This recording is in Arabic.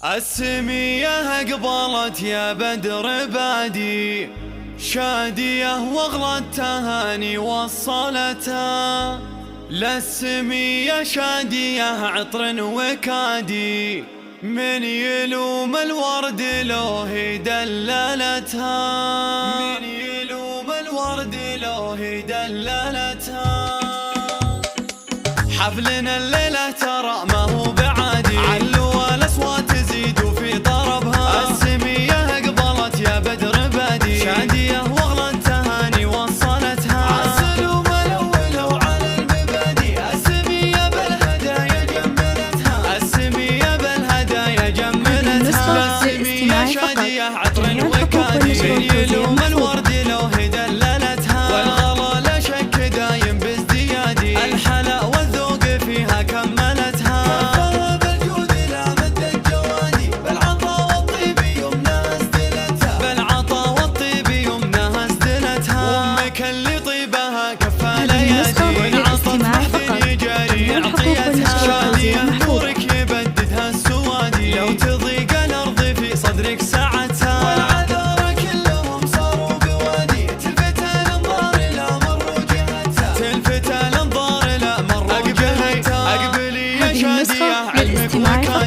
السمية قبلت يا بدر بادي شادية واغلى التهاني وصلتها للسمية شادية عطر وكادي من يلوم الورد لوه دللتها من يلوم الورد لوه دللتها حفلنا الليلة ترى ما هو بعادي علوا الأصوات تزيد في طربها السمية قبلت يا بدر بادي شادية واغلى التهاني وصلتها عالسلوم الأول وعلى المبادي السمية بالهدايا جملتها السمية بالهدايا جملتها السمية شادية عطر وكادي من يلوم الورد لوه دللتها والغلا لا شك دايم بازديادي الحلا والذوق فيها كملتها كفها بالجود لا مد الجوادي بالعطا والطيب يمناها ازدلتها بالعطا والطيب يمناها ازدلتها وامك اللي طيبها كفها ليادي والعطف محفل يجاري عطيتها شادية نورك يبددها السوادي لو تضيق الارض في صدرك سعتها والعذارى كلهم صاروا بوادي تلفت الانظار لا مروا جهتها تلفت الانظار لا مروا جهتها اقبلي يا شادية علمك وكادي